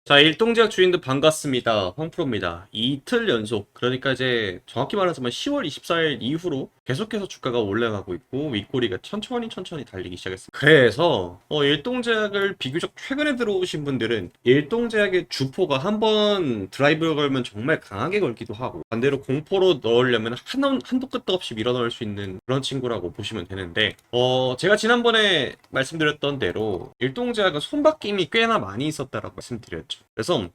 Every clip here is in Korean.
자, 일동제약 주인들 반갑습니다. 황프로입니다. 이틀 연속, 그러니까 이제 정확히 말하자면 10월 24일 이후로 계속해서 주가가 올라가고 있고 윗꼬리가 천천히 달리기 시작했습니다. 그래서 일동제약을 비교적 최근에 들어오신 분들은 일동제약의 주포가 한번 드라이브를 걸면 정말 강하게 걸기도 하고 반대로 공포로 넣으려면 한도 끝도 없이 밀어넣을 수 있는 그런 친구라고 보시면 되는데 제가 지난번에 말씀드렸던 대로 일동제약은 손바뀜이 꽤나 많이 있었다라고 말씀드렸죠. 그래서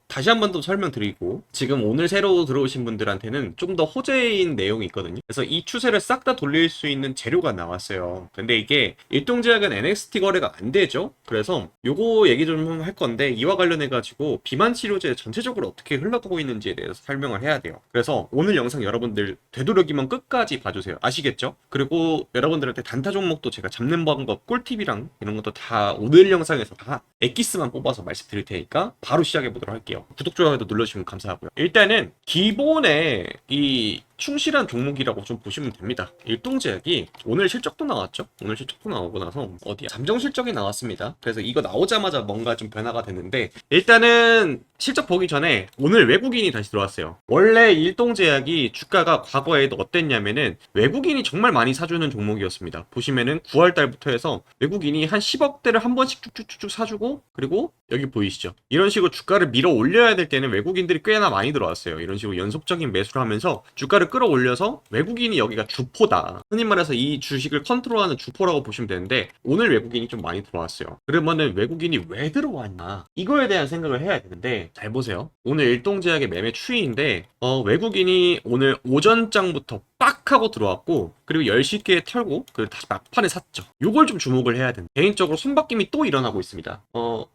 다시 한 번 더 설명드리고 지금 오늘 새로 들어오신 분들한테는 좀 더 호재인 내용이 있거든요. 그래서 이 추세를 싹 다 돌릴 수 있는 재료가 나왔어요. 근데 이게 일동제약은 NXT 거래가 안 되죠. 그래서 요거 얘기 좀 할 건데 이와 관련해 가지고 비만 치료제 전체적으로 어떻게 흘러가고 있는지에 대해서 설명을 해야 돼요. 그래서 오늘 영상 여러분들 되도록이면 끝까지 봐주세요. 아시겠죠? 그리고 여러분들한테 단타 종목도 제가 잡는 방법 꿀팁이랑 이런 것도 다 오늘 영상에서 다 엑기스만 뽑아서 말씀드릴 테니까 바로 시작해 보도록 할게요. 구독, 좋아요도 눌러주시면 감사하고요. 일단은 기본에 이 충실한 종목이라고 좀 보시면 됩니다. 일동제약이 오늘 실적도 나왔죠? 오늘 실적도 나오고 나서 어디야? 잠정 실적이 나왔습니다. 그래서 이거 나오자마자 뭔가 좀 변화가 됐는데 일단은 실적 보기 전에 오늘 외국인이 다시 들어왔어요. 원래 일동제약이 주가가 과거에도 어땠냐면은 외국인이 정말 많이 사주는 종목이었습니다. 보시면은 9월 달부터 해서 외국인이 한 10억대를 한 번씩 쭉쭉쭉 사주고 그리고 여기 보이시죠? 이런 식으로 주가를 밀어 올려야 될 때는 외국인들이 꽤나 많이 들어왔어요. 이런 식으로 연속적인 매수를 하면서 주가를 끌어올려서 외국인이 여기가 주포다. 흔히 말해서 이 주식을 컨트롤하는 주포라고 보시면 되는데 오늘 외국인이 좀 많이 들어왔어요. 그러면은 외국인이 왜 들어왔나? 이거에 대한 생각을 해야 되는데 잘 보세요. 오늘 일동제약의 매매 추이인데 외국인이 오늘 오전장부터 빡 하고 들어왔고 그리고 10시께 털고 그리고 다시 막판에 샀죠. 요걸 좀 주목을 해야 된다. 개인적으로 손바뀜이 또 일어나고 있습니다.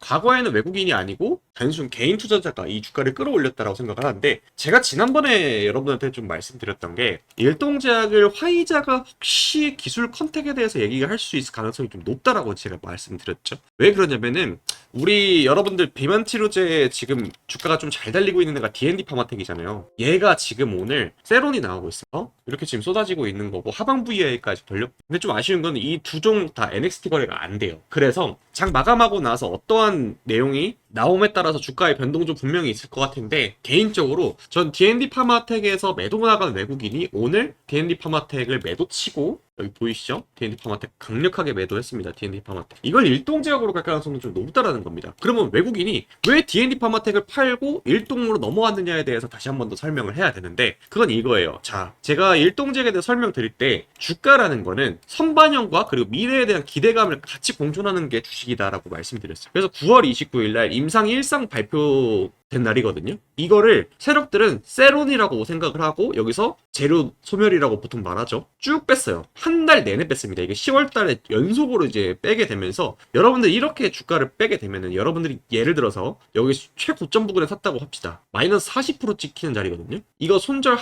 과거에는 외국인이 아니고 단순 개인 투자자가 이 주가를 끌어올렸다라고 생각을 하는데 제가 지난번에 여러분한테 좀 말씀드렸던 게 일동제약을 화이자가 혹시 기술 컨택에 대해서 얘기를 할 수 있을 가능성이 좀 높다라고 제가 말씀드렸죠. 왜 그러냐면은 우리 여러분들 비만 치료제 지금 주가가 좀 잘 달리고 있는 애가 D&D 파마텍이잖아요. 얘가 지금 오늘 세론이 나오고 있어요. 이렇게 지금 쏟아지고 있는 거고 하방 VI까지 돌려. 근데 좀 아쉬운 건 이 두 종 다 NXT 거래가 안 돼요. 그래서 장 마감하고 나서 어떠한 내용이 나옴에 따라서 주가의 변동도 분명히 있을 것 같은데 개인적으로 전 D&D 파마텍에서 매도 나간 외국인이 오늘 D&D 파마텍을 매도치고 여기 보이시죠? D&D 파마텍 강력하게 매도했습니다. D&D 파마텍. 이걸 일동제약으로 갈 가능성은 좀 높다라는 겁니다. 그러면 외국인이 왜 D&D 파마텍을 팔고 일동으로 넘어왔느냐에 대해서 다시 한 번 더 설명을 해야 되는데 그건 이거예요. 자, 제가 일동제약에 대해 설명드릴 때 주가라는 거는 선반영과 그리고 미래에 대한 기대감을 같이 공존하는 게 주식이다라고 말씀드렸어요. 그래서 9월 29일 날 임상 1상 발표된 날이거든요. 이거를 세력들은 세론이라고 생각을 하고 여기서 재료 소멸이라고 보통 말하죠. 쭉 뺐어요. 한 달 내내 뺐습니다. 이게 10월 달에 연속으로 이제 빼게 되면서 여러분들 이렇게 주가를 빼게 되면은 여러분들이 예를 들어서 여기 최고점 부근에 샀다고 합시다. 마이너스 40% 찍히는 자리거든요. 이거 손절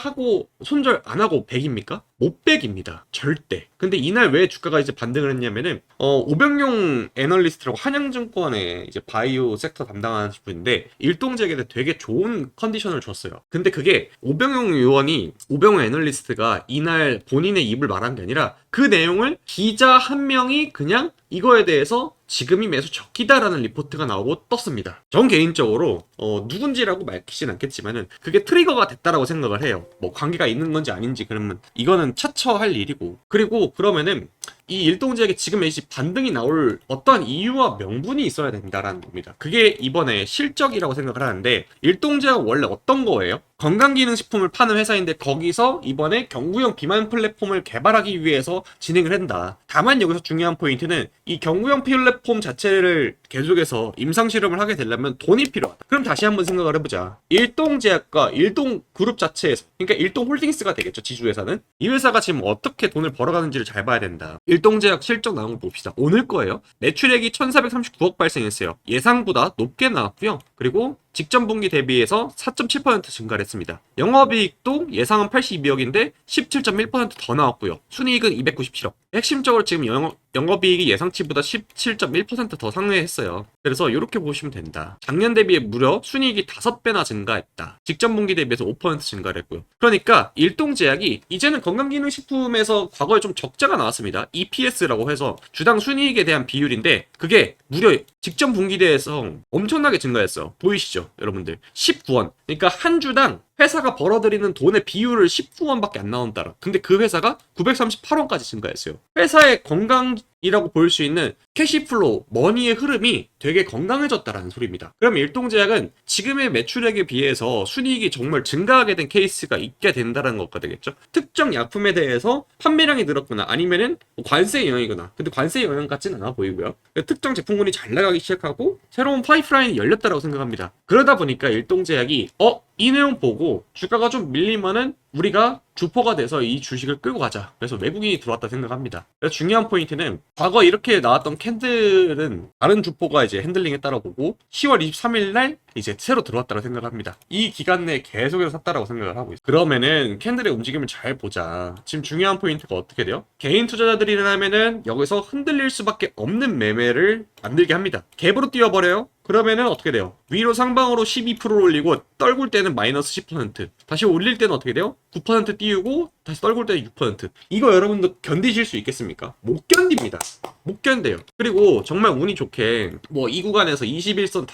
안 하고 100입니까? 못 100입니다. 절대. 근데 이날 왜 주가가 이제 반등을 했냐면은 오병용 애널리스트라고 한양증권의 이제 바이오 섹터 담당하는 분인데 일동제약에 되게 좋은 컨디션을 줬어요. 근데 그게 오병용 애널리스트가 이날 본인의 입을 말한 게 아니라 그 내용을 기자 한 명이 그냥 이거에 대해서 지금이 매수 적기다라는 리포트가 나오고 떴습니다. 전 개인적으로 누군지라고 밝히진 않겠지만은 그게 트리거가 됐다라고 생각을 해요. 뭐 관계가 있는 건지 아닌지 그러면 이거는 차처할 일이고 그리고 그러면은 이 일동제약에 지금 이 반등이 나올 어떠한 이유와 명분이 있어야 된다라는 겁니다. 그게 이번에 실적이라고 생각을 하는데 일동제약은 원래 어떤 거예요? 건강기능식품을 파는 회사인데 거기서 이번에 경구용 비만 플랫폼을 개발하기 위해서 진행을 한다. 다만 여기서 중요한 포인트는 이 경구용 플랫폼 자체를 계속해서 임상실험을 하게 되려면 돈이 필요하다. 그럼 다시 한번 생각을 해보자. 일동제약과 일동그룹 자체에서 그러니까 일동홀딩스가 되겠죠. 지주회사는. 이 회사가 지금 어떻게 돈을 벌어가는지를 잘 봐야 된다. 일동제약 실적 나온 거 봅시다. 오늘 거예요. 매출액이 1439억 발생했어요. 예상보다 높게 나왔고요. 그리고 직전 분기 대비해서 4.7% 증가를 했습니다. 영업이익도 예상은 82억인데 17.1% 더 나왔고요. 순이익은 297억. 핵심적으로 지금 영업이익이 예상치보다 17.1% 더 상회했어요. 그래서 이렇게 보시면 된다. 작년 대비에 무려 순이익이 5배나 증가했다. 직전 분기 대비해서 5% 증가를 했고요. 그러니까 일동제약이 이제는 건강기능식품에서 과거에 좀 적자가 나왔습니다. EPS라고 해서 주당 순이익에 대한 비율인데 그게 무려 직전 분기 대에서 엄청나게 증가했어요. 보이시죠? 여러분들 19원. 그러니까 한 주당 회사가 벌어들이는 돈의 비율을 19원밖에 안 나온다라. 근데 그 회사가 938원까지 증가했어요. 회사의 건강이라고 볼 수 있는 캐시플로우, 머니의 흐름이 되게 건강해졌다라는 소리입니다. 그럼 일동제약은 지금의 매출액에 비해서 순이익이 정말 증가하게 된 케이스가 있게 된다는 것가 되겠죠. 특정 약품에 대해서 판매량이 늘었거나 아니면은 관세 영향이거나, 근데 관세 영향 같진 않아 보이고요. 특정 제품군이 잘 나가기 시작하고 새로운 파이프라인이 열렸다라고 생각합니다. 그러다 보니까 일동제약이 이 내용 보고 주가가 좀 밀리면은 우리가 주포가 돼서 이 주식을 끌고 가자. 그래서 외국인이 들어왔다 생각합니다. 그래서 중요한 포인트는 과거 이렇게 나왔던 캔들은 다른 주포가 이제 핸들링했다라고 보고 10월 23일 날 이제 새로 들어왔다고 생각합니다. 이 기간 내에 계속해서 샀다라고 생각을 하고 있어요. 그러면은 캔들의 움직임을 잘 보자. 지금 중요한 포인트가 어떻게 돼요? 개인 투자자들이라면은 여기서 흔들릴 수밖에 없는 매매를 만들게 합니다. 갭으로 뛰어버려요. 그러면은 어떻게 돼요? 위로 상방으로 12%를 올리고 떨굴 때는 마이너스 10%, 다시 올릴 때는 어떻게 돼요? 9% 띄우고 다시 떨굴 때는 6%. 이거 여러분도 견디실 수 있겠습니까? 못 견딥니다. 못 견뎌요. 그리고 정말 운이 좋게 뭐 이 구간에서 21선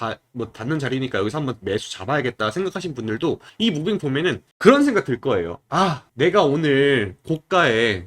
닿는 자리니까 여기서 한번 매수 잡아야겠다 생각하신 분들도 이 무빙 보면은 그런 생각 들 거예요. 아, 내가 오늘 고가에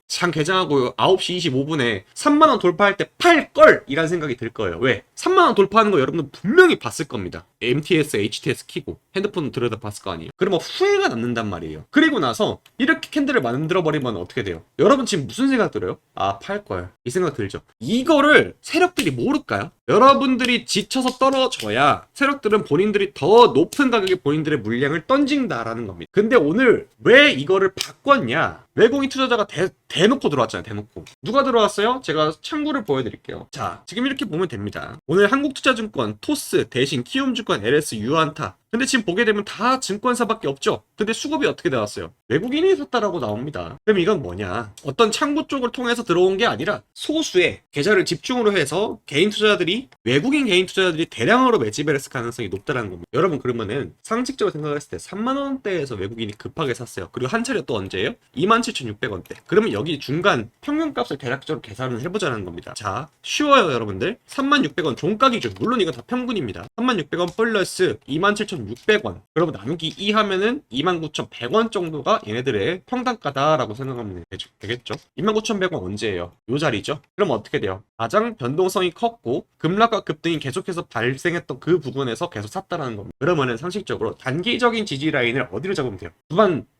장 개장하고 9시 25분에 3만원 돌파할 때 팔걸! 이란 생각이 들 거예요. 왜? 3만원 돌파하는 거 여러분들 분명히 봤을 겁니다. MTS, HTS 키고 핸드폰 들여다 봤을 거 아니에요. 그러면 후회가 남는단 말이에요. 그리고 나서 이렇게 캔들을 만들어버리면 어떻게 돼요? 여러분 지금 무슨 생각 들어요? 아, 팔걸. 이 생각 들죠? 이거를 세력들이 모를까요? 여러분들이 지쳐서 떨어져야 세력들은 본인들이 더 높은 가격에 본인들의 물량을 던진다라는 겁니다. 근데 오늘 왜 이거를 바꿨냐? 외국인 투자자가 대놓고 들어왔잖아요. 대놓고. 누가 들어왔어요? 제가 창구를 보여드릴게요. 자, 지금 이렇게 보면 됩니다. 오늘 한국투자증권, 토스, 대신, 키움증권, LS, 유안타. 근데 지금 보게 되면 다 증권사밖에 없죠. 근데 수급이 어떻게 나왔어요? 외국인이 샀다라고 나옵니다. 그럼 이건 뭐냐? 어떤 창구 쪽을 통해서 들어온 게 아니라 소수의 계좌를 집중으로 해서 외국인 개인 투자자들이 대량으로 매집을 했을 가능성이 높다는 겁니다. 여러분 그러면은 상식적으로 생각했을 때 3만 원대에서 외국인이 급하게 샀어요. 그리고 한 차례 또 언제예요? 27,600원대. 그러면 여기 중간 평균값을 대략적으로 계산을 해보자는 겁니다. 자, 쉬워요 여러분들. 36,600원 종가 기준. 물론 이건 다 평균입니다. 36,600원 플러스 27,600원. 그러면 나누기 2 하면은 29,100원 정도가 얘네들의 평단가다라고 생각하면 되겠죠. 29,100원 언제예요? 요 자리죠. 그럼 어떻게 돼요? 가장 변동성이 컸고 급락과 급등이 계속해서 발생했던 그 부분에서 계속 샀다라는 겁니다. 그러면은 상식적으로 단기적인 지지 라인을 어디로 잡으면 돼요?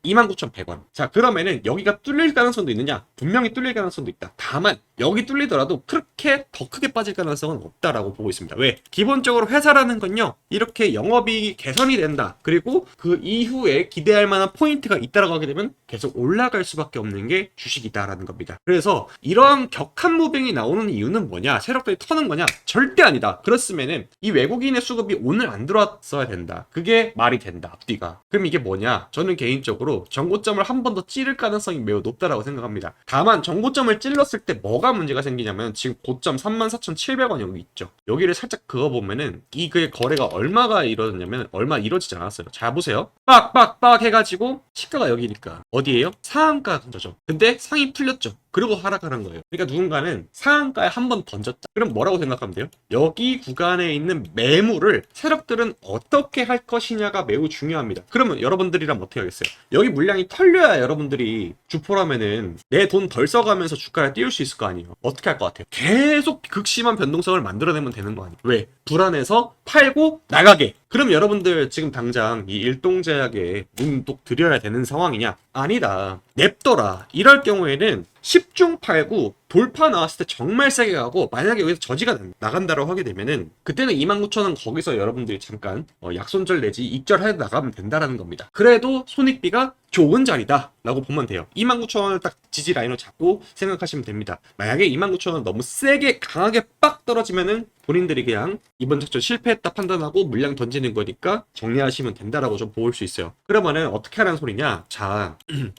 29,100원. 자, 그러면은 여기가 뚫릴 가능성도 있느냐? 분명히 뚫릴 가능성도 있다. 다만 여기 뚫리더라도 그렇게 더 크게 빠질 가능성은 없다라고 보고 있습니다. 왜? 기본적으로 회사라는 건요, 이렇게 영업이익이 개선이 된다. 그리고 그 이후에 기대할 만한 포인트가 있다라고 하게 되면 계속 올라갈 수밖에 없는 게 주식이다라는 겁니다. 그래서 이러한 격한 무빙이 나오는 이유는 뭐냐? 세력들이 터는 거냐? 절대 아니다. 그렇으면은 이 외국인의 수급이 오늘 안 들어왔어야 된다. 그게 말이 된다. 앞뒤가. 그럼 이게 뭐냐? 저는 개인적으로 정고점을 한 번 더 찌를 가능성이 매우 높다라고 생각합니다. 다만 정고점을 찔렀을 때 뭐가 문제가 생기냐면 지금 고점 34,700원 여기 있죠. 여기를 살짝 그어보면은 그 거래가 얼마가 이루어졌냐면 얼마 이루어지지 않았어요. 잘 보세요. 빡빡빡 해가지고 시가가 여기니까 어디예요? 상한가 던져죠. 근데 상이 풀렸죠. 그리고 하락하는 거예요. 그러니까 누군가는 상한가에 한 번 던졌다. 그럼 뭐라고 생각하면 돼요? 여기 구간에 있는 매물을 세력들은 어떻게 할 것이냐가 매우 중요합니다. 그러면 여러분들이라면 어떻게 하겠어요? 여기 물량이 털려야 여러분들이 주포라면은 내 돈 덜 써가면서 주가를 띄울 수 있을 거 아니에요. 어떻게 할 것 같아요? 계속 극심한 변동성을 만들어내면 되는 거 아니에요. 왜? 불안해서 팔고 나가게. 그럼 여러분들 지금 당장 이 일동제약에 눈독 들여야 되는 상황이냐? 아니다. 냅둬라. 이럴 경우에는 10중 팔구 돌파 나왔을 때 정말 세게 가고 만약에 여기서 저지가 나간다라고 하게 되면은 그때는 29,000원 거기서 여러분들이 잠깐 약손절 내지 익절해 나가면 된다라는 겁니다. 그래도 손익비가 좋은 자리다 라고 보면 돼요. 29,000원을 딱 지지 라인으로 잡고 생각하시면 됩니다. 만약에 29,000원 너무 세게 강하게 빡 떨어지면은 본인들이 그냥 이번 작전 실패했다 판단하고 물량 던지는 거니까 정리하시면 된다라고 좀 볼 수 있어요. 그러면은 어떻게 하라는 소리냐? 자,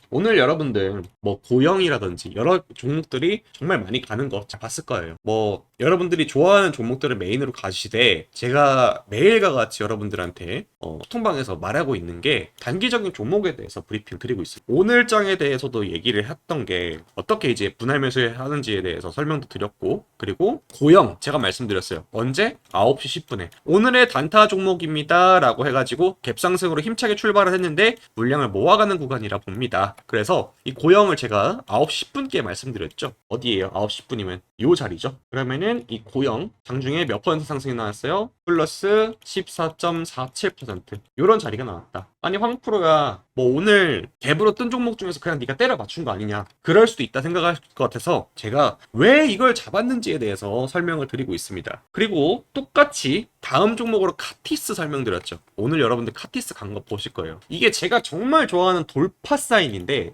오늘 여러분들 뭐 고영이라든지 여러 종목들이 정말 많이 가는 거 봤을 거예요. 뭐 여러분들이 좋아하는 종목들을 메인으로 가시되 제가 매일과 같이 여러분들한테 소통방에서 말하고 있는 게 단기적인 종목에 대해서 브리핑 드리고 있어요. 오늘 장에 대해서도 얘기를 했던 게 어떻게 이제 분할 매수하는지에 대해서 설명도 드렸고, 그리고 고영 제가 말씀드렸어요. 언제? 9시 10분에 오늘의 단타 종목입니다 라고 해가지고 갭상승으로 힘차게 출발을 했는데 물량을 모아가는 구간이라 봅니다. 그래서 이 고영을 제가 9시 10분께 말씀드렸죠. 어디에요? 9시 10분이면 요 자리죠. 그러면은 이 고영 장중에 몇 퍼센트 상승이 나왔어요? 플러스 14.47%. 요런 자리가 나왔다. 아니 황프로야 뭐 오늘 갭으로 뜬 종목 중에서 그냥 네가 때려 맞춘 거 아니냐, 그럴 수도 있다 생각할 것 같아서 제가 왜 이걸 잡았는지에 대해서 설명을 드리고 있습니다. 그리고 똑같이 다음 종목으로 카티스 설명드렸죠. 오늘 여러분들 카티스 간 거 보실 거예요. 이게 제가 정말 좋아하는 돌파 사인인데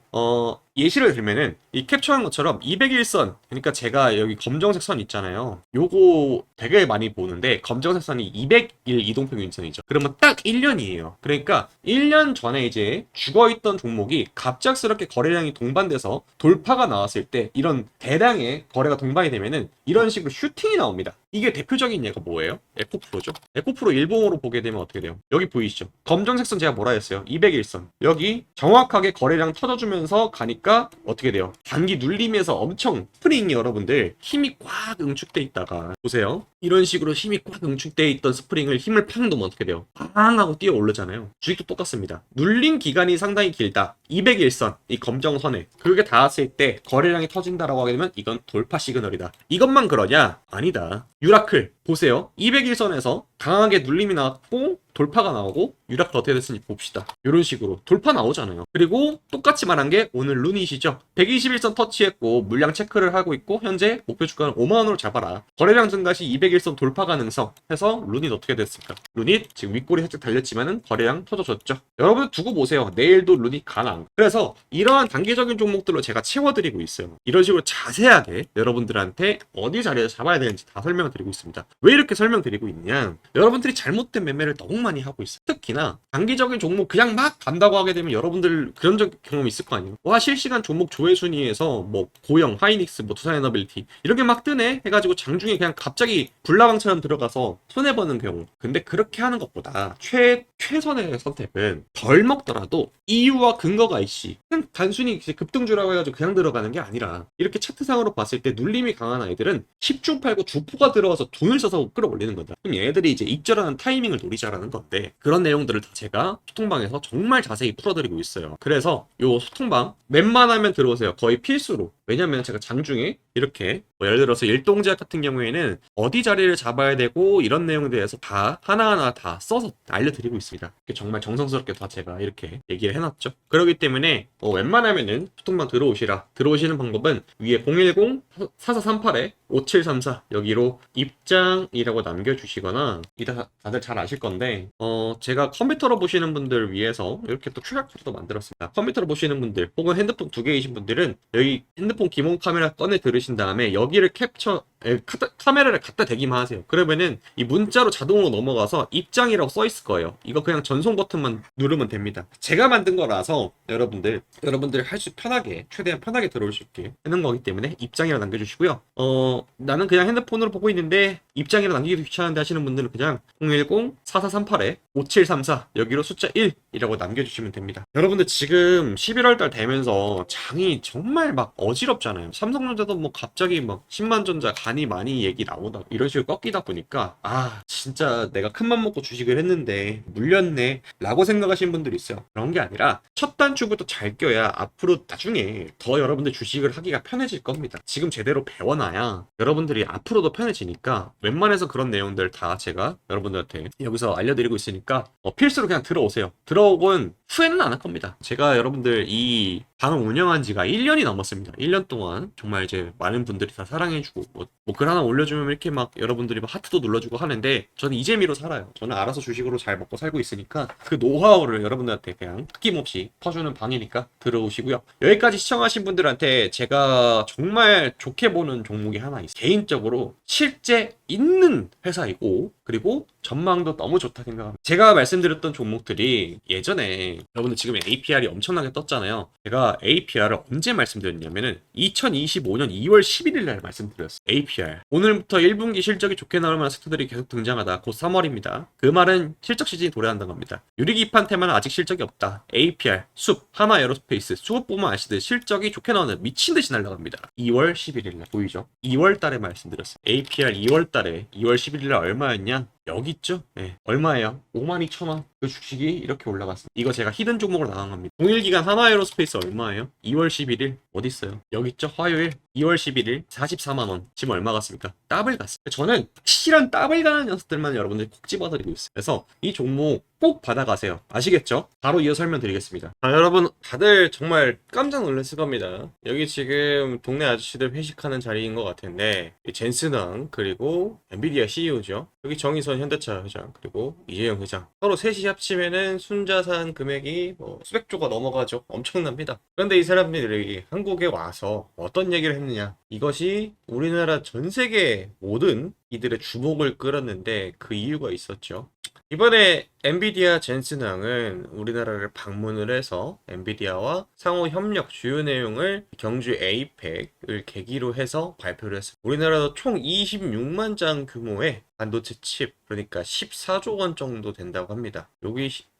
예시를 들면은 이 캡처한 것처럼 201선, 그러니까 제가 여기 검정색 선 있잖아요. 요거 되게 많이 보는데 검정색 선이 200일 이동평균선이죠. 그러면 딱 1년이에요. 그러니까 1년 전에 이제 죽어있던 종목이 갑작스럽게 거래량이 동반돼서 돌파가 나왔을 때 이런 대량의 거래가 동반이 되면은 이런 식으로 슈팅이 나옵니다. 이게 대표적인 예가 뭐예요? 에코프로죠. 에코프로 일봉으로 보게 되면 어떻게 돼요? 여기 보이시죠? 검정색 선 제가 뭐라 했어요? 201선. 여기 정확하게 거래량 터져주면서 가니까 어떻게 돼요? 단기 눌림에서 엄청 스프링이 여러분들 힘이 꽉 응축돼 있다가 보세요. 이런 식으로 힘이 꽉 응축돼 있던 스프링을 힘을 팍 놓으면 어떻게 돼요? 팡 하고 뛰어 오르잖아요. 주식도 똑같습니다. 눌린 기간이 상당히 길다. 201선, 이 검정선에 그게 닿았을 때 거래량이 터진다라고 하게 되면 이건 돌파 시그널이다. 이것만 그러냐? 아니다. 유라클 보세요. 201선에서 강하게 눌림이 나왔고 돌파가 나오고 유라클 어떻게 됐는지 봅시다. 이런 식으로 돌파 나오잖아요. 그리고 똑같이 말한 게 오늘 루닛이죠. 121선 터치했고 물량 체크를 하고 있고 현재 목표 주가는 5만원으로 잡아라. 거래량 증가 시 201선 돌파 가능성 해서 루닛 어떻게 됐을까? 루닛 지금 윗골이 살짝 달렸지만은 거래량 터져줬죠. 여러분 두고 보세요. 내일도 루닛 가능. 그래서 이러한 단기적인 종목들로 제가 채워드리고 있어요. 이런 식으로 자세하게 여러분들한테 어디 자리에서 잡아야 되는지 다 설명을 드리고 있습니다. 왜 이렇게 설명드리고 있냐? 여러분들이 잘못된 매매를 너무 많이 하고 있어요. 특히나 단기적인 종목 그냥 막 간다고 하게 되면 여러분들 그런 경험 있을 거 아니에요. 와 실시간 종목 조회 순위에서 뭐 고영, 하이닉스, 뭐 두산에너빌리티 이렇게 막 뜨네 해가지고 장중에 그냥 갑자기 불나방처럼 들어가서 손해보는 경우. 근데 그렇게 하는 것보다 최선의 선택은 덜 먹더라도 이유와 근거가 있이 그냥 단순히 급등주라고 해가지고 그냥 들어가는 게 아니라 이렇게 차트상으로 봤을 때 눌림이 강한 아이들은 10중 팔고 주포가 들어와서 돈을 써서 끌어올리는 거다. 그럼 얘들이 이제 익절하는 타이밍을 노리자라는 건데 그런 내용들을 다 제가 소통방에서 정말 자세히 풀어드리고 있어요. 그래서 요 소통방 웬만하면 들어오세요. 거의 필수로. 왜냐면 제가 장중에 이렇게 뭐 예를 들어서 일동제약 같은 경우에는 어디 자리를 잡아야 되고 이런 내용에 대해서 다 하나하나 다 써서 알려드리고 있습니다. 정말 정성스럽게 다 제가 이렇게 얘기를 해놨죠. 그렇기 때문에 웬만하면은 소통방 들어오시라. 들어오시는 방법은 위에 010-4438-5734 여기로 입장이라고 남겨주시거나 이따 다들 잘 아실 건데 제가 컴퓨터로 보시는 분들 위해서 이렇게 또 QR코드도 만들었습니다. 컴퓨터로 보시는 분들 혹은 핸드폰 2개이신 분들은 여기 핸드폰 기본 카메라 꺼내 들으신 다음에 여기를 카메라를 갖다 대기만 하세요. 그러면은 이 문자로 자동으로 넘어가서 입장이라고 써 있을 거예요. 이거 그냥 전송 버튼만 누르면 됩니다. 제가 만든 거라서 여러분들 할 수 편하게 최대한 편하게 들어올 수 있게 하는 거기 때문에 입장이라 남겨주시고요. 나는 그냥 핸드폰으로 보고 있는데 입장이라 남기기도 귀찮은데 하시는 분들은 그냥 010-4438-5734 여기로 숫자 1이라고 남겨주시면 됩니다. 여러분들 지금 11월달 되면서 장이 정말 막 어지럽잖아요. 삼성전자도 뭐 갑자기 막 10만전자 간이 많이 얘기 나오다 이런 식으로 꺾이다 보니까 진짜 내가 큰맘 먹고 주식을 했는데 물렸네 라고 생각하시는 분들이 있어요. 그런 게 아니라 첫 단추부터 잘 껴야 앞으로 나중에 더 여러분들 주식을 하기가 편해질 겁니다. 지금 제대로 배워놔야 여러분들이 앞으로도 편해지니까 웬만해서 그런 내용들 다 제가 여러분들한테 여기서 알려드리고 있으니까 필수로 그냥 들어오세요. 들어오곤 후회는 안 할 겁니다. 제가 여러분들 이 방을 운영한 지가 1년이 넘었습니다. 1년 동안 정말 이제 많은 분들이 다 사랑해주고 뭐 글 하나 올려주면 이렇게 막 여러분들이 막 하트도 눌러주고 하는데 저는 이 재미로 살아요. 저는 알아서 주식으로 잘 먹고 살고 있으니까 그 노하우를 여러분들한테 그냥 아낌없이 퍼주는 방이니까 들어오시고요. 여기까지 시청하신 분들한테 제가 정말 좋게 보는 종목이 하나 있어요. 개인적으로 실제 있는 회사이고 그리고 전망도 너무 좋다 생각합니다. 제가 말씀드렸던 종목들이 예전에 여러분들 지금 APR이 엄청나게 떴잖아요. 제가 APR을 언제 말씀드렸냐면은 2025년 2월 11일 날 말씀드렸어요. APR. 오늘부터 1분기 실적이 좋게 나올 만한 섹터들이 계속 등장하다. 곧 3월입니다. 그 말은 실적 시즌이 도래한다는 겁니다. 유리기판 테마는 아직 실적이 없다. APR, 숲, 하나 에어로스페이스, 수급 보면 아시듯 실적이 좋게 나오는 미친 듯이 날아갑니다. 2월 11일 날 보이죠? 2월 달에 말씀드렸어요. APR 2월 달에 2월 11일 날 얼마였냐? 여기 있죠? 네. 얼마예요? 52,000원. 그 주식이 이렇게 올라갔습니다. 이거 제가 히든 종목으로 나간 겁니다. 동일기간 하나에어로스페이스 얼마예요? 2월 11일. 어디 있어요? 여기 있죠? 화요일 2월 11일 44만원. 지금 얼마 갔습니까? 더블 갔습니다. 저는 확실한 더블 가는 녀석들만 여러분들 꼭 집어드리고 있어요. 그래서 이 종목 꼭 받아가세요. 아시겠죠? 바로 이어 설명드리겠습니다. 여러분 다들 정말 깜짝 놀랐을 겁니다. 여기 지금 동네 아저씨들 회식하는 자리인 것 같은데 젠슨왕 그리고 엔비디아 CEO죠. 여기 정의선 현대차 회장 그리고 이재용 회장 서로 셋이 합치면은 순자산 금액이 뭐 수백조가 넘어가죠. 엄청납니다. 그런데 이 사람들이 한국에 와서 어떤 얘기를 했느냐, 이것이 우리나라 전 세계 모든 이들의 주목을 끌었는데 그 이유가 있었죠. 이번에 엔비디아 젠슨왕은 우리나라를 방문을 해서 엔비디아와 상호 협력 주요 내용을 경주 에이펙을 계기로 해서 발표를 했습니다. 우리나라도 총 26만 장 규모의 반도체 칩, 그러니까 14조 원 정도 된다고 합니다.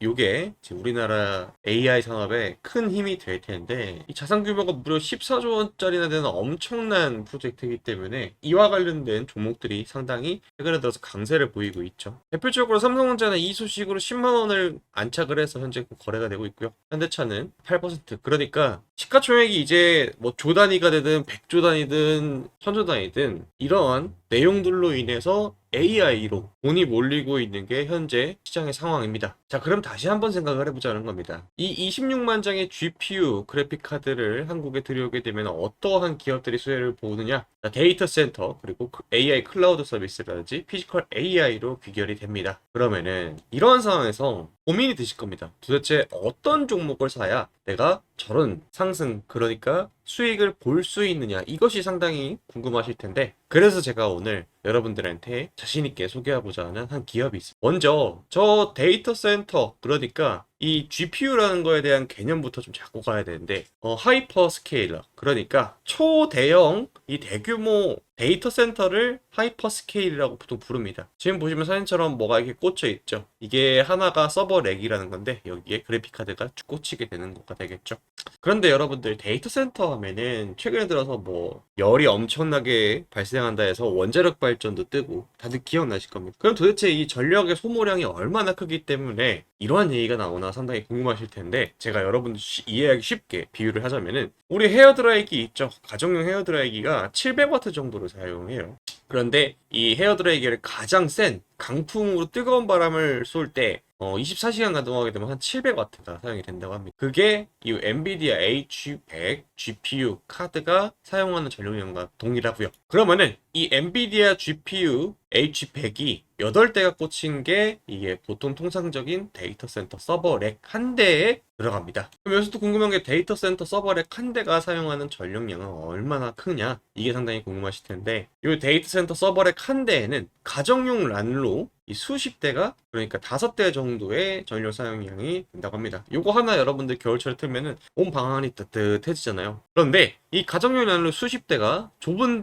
요게 우리나라 AI 산업에 큰 힘이 될 텐데, 이 자산 규모가 무려 14조 원짜리나 되는 엄청난 프로젝트이기 때문에 이와 관련된 종목들이 상당히 최근에 들어서 강세를 보이고 있죠. 대표적으로 삼성전자는 이 소식으로 10만 원을 안착을 해서 현재 거래가 되고 있고요. 현대차는 8%. 그러니까 시가총액이 이제 뭐 조 단위가 되든 100조 단위든 1000조 단위든 이러한 내용들로 인해서 AI로 돈이 몰리고 있는 게 현재 시장의 상황입니다. 자, 그럼 다시 한번 생각을 해보자는 겁니다. 이 26만 장의 GPU 그래픽 카드를 한국에 들여오게 되면 어떠한 기업들이 수혜를 보느냐? 자, 데이터 센터 그리고 AI 클라우드 서비스라든지 피지컬 AI로 귀결이 됩니다. 그러면은 이런 상황에서 고민이 드실 겁니다. 도대체 어떤 종목을 사야 내가 저런 상승, 그러니까 수익을 볼 수 있느냐, 이것이 상당히 궁금하실 텐데, 그래서 제가 오늘 여러분들한테 자신있게 소개하고자 하는 한 기업이 있습니다. 먼저 저 데이터 센터, 그러니까 이 GPU라는 거에 대한 개념부터 좀 잡고 가야 되는데, 하이퍼 스케일러, 그러니까 초대형 이 대규모 데이터 센터를 하이퍼 스케일이라고 보통 부릅니다. 지금 보시면 사진처럼 뭐가 이렇게 꽂혀 있죠. 이게 하나가 서버 렉이라는 건데 여기에 그래픽 카드가 쭉 꽂히게 되는 거가 되겠죠. 그런데 여러분들 데이터 센터 하면은 최근에 들어서 뭐 열이 엄청나게 발생한다 해서 원자력 발전도 뜨고 다들 기억나실 겁니다. 그럼 도대체 이 전력의 소모량이 얼마나 크기 때문에 이러한 얘기가 나오나 상당히 궁금하실 텐데, 제가 여러분들 이해하기 쉽게 비유를 하자면은 우리 헤어드라이기 있죠. 가정용 헤어드라이기가 700W 정도를 사용해요. 그런데 이 헤어드라이기를 가장 센 강풍으로 뜨거운 바람을 쏠 때 24시간 가동하게 되면 한 700W가 사용이 된다고 합니다. 그게 이 엔비디아 H100 GPU 카드가 사용하는 전력량과 동일하고요. 그러면은 이 엔비디아 GPU H100이 8대가 꽂힌 게 이게 보통 통상적인 데이터 센터 서버 렉 한 대에 들어갑니다. 그럼 여기서 또 궁금한 게 데이터 센터 서버 렉 한 대가 사용하는 전력량은 얼마나 크냐, 이게 상당히 궁금하실 텐데, 이 데이터 센터 서버 렉 한 대에는 가정용 란로 이 수십 대가, 그러니까 5대 정도의 전력 사용량이 된다고 합니다. 요거 하나 여러분들 겨울철에 틀면은 온 방 안이 따뜻해지잖아요. 그런데 이 가정용 란로 수십 대가 좁은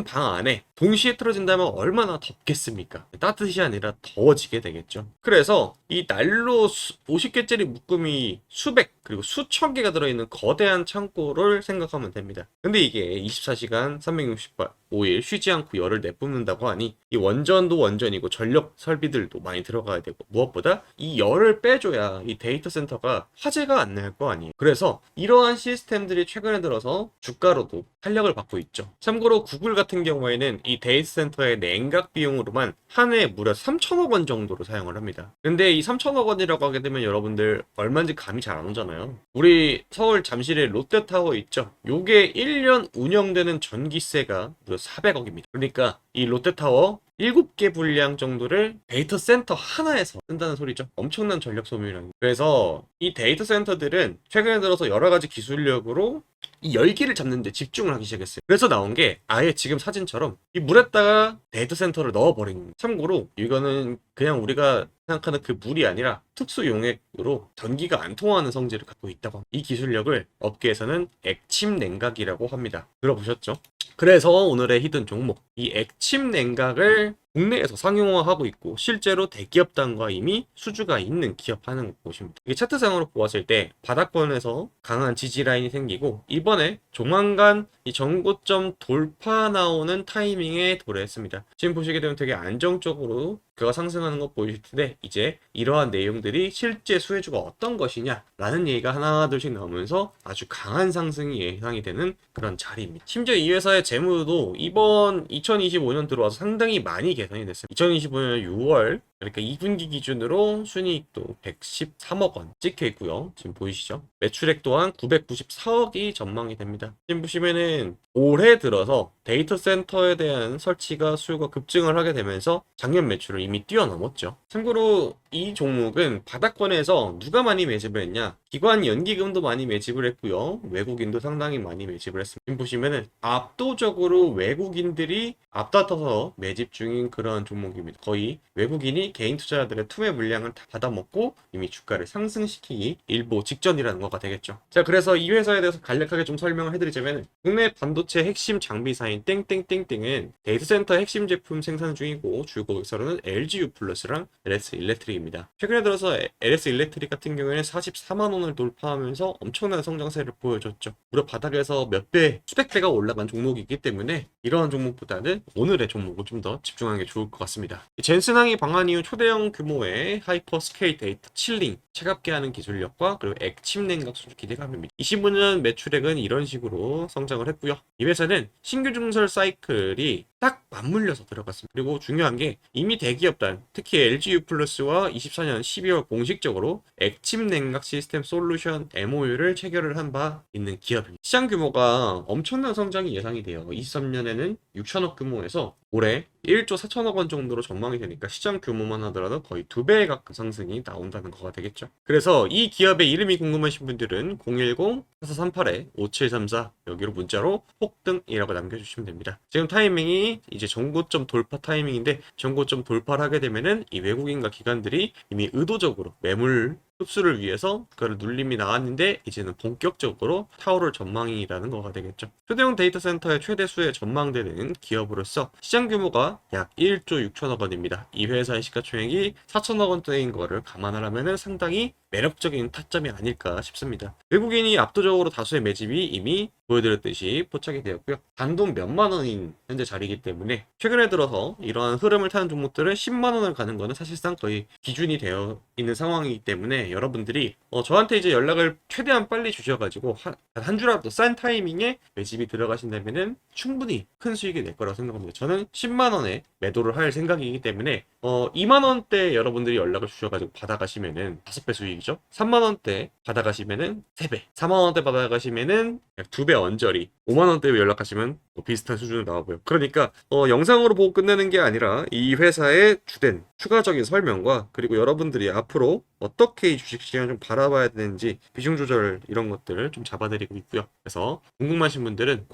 방 안에 동시에 틀어진다면 얼마나 덥겠습니까? 따뜻이 아니라 더워지게 되겠죠. 그래서 이 난로 50개짜리 묶음이 수백, 그리고 수천 개가 들어있는 거대한 창고를 생각하면 됩니다. 근데 이게 24시간 365일 쉬지 않고 열을 내뿜는다고 하니 이 원전도 원전이고 전력 설비들도 많이 들어가야 되고 무엇보다 이 열을 빼줘야 이 데이터 센터가 화재가 안 날 거 아니에요. 그래서 이러한 시스템들이 최근에 들어서 주가로도 탄력을 받고 있죠. 참고로 구글 같은 경우에는 이 데이터 센터의 냉각 비용으로만 한 해에 무려 3천억 원 정도로 사용을 합니다. 근데 이 3천억 원이라고 하게 되면 여러분들 얼마인지 감이 잘 안 오잖아요. 우리 서울 잠실에 롯데타워 있죠? 요게 1년 운영되는 전기세가 무려 400억입니다. 그러니까 이 롯데타워 7개 분량 정도를 데이터 센터 하나에서 쓴다는 소리죠. 엄청난 전력 소비量. 그래서 이 데이터 센터들은 최근에 들어서 여러 가지 기술력으로 이 열기를 잡는 데 집중을 하기 시작했어요. 그래서 나온 게 아예 지금 사진처럼 이 물에다가 데이터 센터를 넣어버린 겁니다. 참고로 이거는 그냥 우리가 생각하는 그 물이 아니라 특수 용액으로 전기가 안 통하는 성질을 갖고 있다고 합니다. 이 기술력을 업계에서는 액침 냉각이라고 합니다. 들어보셨죠? 그래서 오늘의 히든 종목, 이 액침 냉각을 국내에서 상용화하고 있고 실제로 대기업단과 이미 수주가 있는 기업 하는 곳입니다. 이게 차트상으로 보았을 때 바닥권에서 강한 지지 라인이 생기고 이번에 조만간 이 전고점 돌파 나오는 타이밍에 도래했습니다. 지금 보시게 되면 되게 안정적으로 그가 상승하는 거 보이실 텐데 이제 이러한 내용들이 실제 수혜주가 어떤 것이냐 라는 얘기가 하나 둘씩 나오면서 아주 강한 상승이 예상이 되는 그런 자리입니다. 심지어 이 회사의 재무도 이번 2025년 들어와서 상당히 많이 개선이 됐어요. 2025년 6월 그러니까 2분기 기준으로 순이익도 113억 원 찍혀 있고요. 지금 보이시죠? 매출액 또한 994억이 전망이 됩니다. 지금 보시면은 올해 들어서 데이터 센터에 대한 설치가 수요가 급증을 하게 되면서 작년 매출을 이미 뛰어넘었죠. 참고로 이 종목은 바닥권에서 누가 많이 매집을 했냐? 기관 연기금도 많이 매집을 했고요. 외국인도 상당히 많이 매집을 했습니다. 지금 보시면은 압도적으로 외국인들이 앞다퉈서 매집 중인 그런 종목입니다. 거의 외국인이 개인 투자자들의 투매 물량을 다 받아먹고 이미 주가를 상승시키기 일보 직전이라는 거가 되겠죠. 자, 그래서 이 회사에 대해서 간략하게 좀 설명을 해드리자면 국내 반도체 핵심 장비사인 땡땡땡땡은 데이터 센터 핵심 제품 생산 중이고 주 고객사로는 LG U+랑 LS 일렉트릭입니다. 최근에 들어서 LS 일렉트릭 같은 경우에는 44만 원을 돌파하면서 엄청난 성장세를 보여줬죠. 무려 바닥에서 몇 배, 수백 배가 올라간 종목이기 때문에 이러한 종목보다는 오늘의 종목을 좀 더 집중하는 게 좋을 것 같습니다. 젠슨항이 방한 이후 초대형 규모의 하이퍼 스케일 데이터 칠링, 차갑게 하는 기술력과 그리고 액침 냉각 수주 기대가 됩니다. 25년 매출액은 이런 식으로 성장을 했고요. 이 회사는 신규 증설 사이클이 딱 맞물려서 들어갔습니다. 그리고 중요한 게 이미 대기업단, 특히 LG U+와 24년 12월 공식적으로 액침 냉각 시스템 솔루션 MOU를 체결을 한 바 있는 기업입니다. 시장 규모가 엄청난 성장이 예상이 돼요. 23년에는 6천억 규모에서 올해 1조 4천억 원 정도로 전망이 되니까 시장 규모만 하더라도 거의 2배에 가까운 상승이 나온다는 거가 되겠죠. 그래서 이 기업의 이름이 궁금하신 분들은 010-4438-5734 여기로 문자로 폭등이라고 남겨주시면 됩니다. 지금 타이밍이 이제 전고점 돌파 타이밍인데 전고점 돌파를 하게 되면은 이 외국인과 기관들이 이미 의도적으로 매물 흡수를 위해서 그걸 눌림이 나왔는데 이제는 본격적으로 타오를 전망이라는 거가 되겠죠. 초대형 데이터 센터의 최대 수혜 전망되는 기업으로서 시장 규모가 약 1조 6천억 원입니다. 이 회사의 시가총액이 4천억 원대인 거를 감안을 하면은 상당히 매력적인 타점이 아닐까 싶습니다. 외국인이 압도적으로 다수의 매집이 이미 보여드렸듯이 포착이 되었고요. 단돈 몇만 원인 현재 자리이기 때문에 최근에 들어서 이러한 흐름을 타는 종목들은 10만 원을 가는 거는 사실상 거의 기준이 되어 있는 상황이기 때문에 여러분들이 저한테 이제 연락을 최대한 빨리 주셔가지고 한 주라도 싼 타이밍에 매집이 들어가신다면은 충분히 큰 수익이 낼 거라고 생각합니다. 저는 10만 원에 매도를 할 생각이기 때문에 2만 원대 여러분들이 연락을 주셔가지고 받아가시면은 5배 수익이죠. 3만 원대 받아가시면은 3배, 4만 원대 받아가시면은 약 2배 언저리, 5만 원대 연락하시면 뭐 비슷한 수준으로 나와보여. 그러니까 영상으로 보고 끝내는 게 아니라 이 회사의 주된 추가적인 설명과 그리고 여러분들이 앞으로 어떻게 이 주식시장을 좀 바라봐야 되는지 비중 조절 이런 것들을 좀 잡아드리고 있고요. 그래서 궁금하신 분들은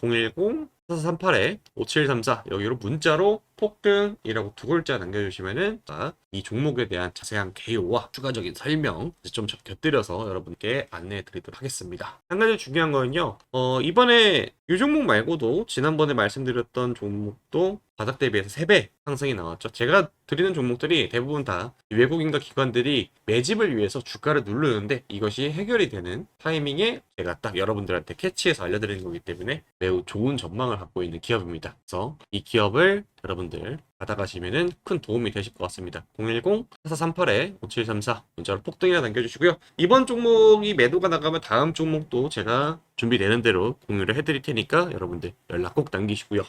010-4438-5734 여기로 문자로 폭등이라고 두 글자 남겨주시면은 이 종목에 대한 자세한 개요와 추가적인 설명 좀 곁들여서 여러분께 안내해 드리도록 하겠습니다. 한 가지 중요한 거는요. 이번에 이 종목 말고도 지난번에 말씀드렸던 종목도 바닥 대비해서 3배 상승이 나왔죠. 제가 드리는 종목들이 대부분 다 외국인과 기관들이 매집을 위해서 주가를 누르는데 이것이 해결이 되는 타이밍에 제가 딱 여러분들한테 캐치해서 알려드리는 거기 때문에 매우 좋은 전망을 갖고 있는 기업입니다. 그래서 이 기업을 여러분들 받아가시면은 큰 도움이 되실 것 같습니다. 010-4438-5734 문자로 폭등이나 남겨주시고요. 이번 종목이 매도가 나가면 다음 종목도 제가 준비되는 대로 공유를 해드릴 테니까 여러분들 연락 꼭 남기시고요.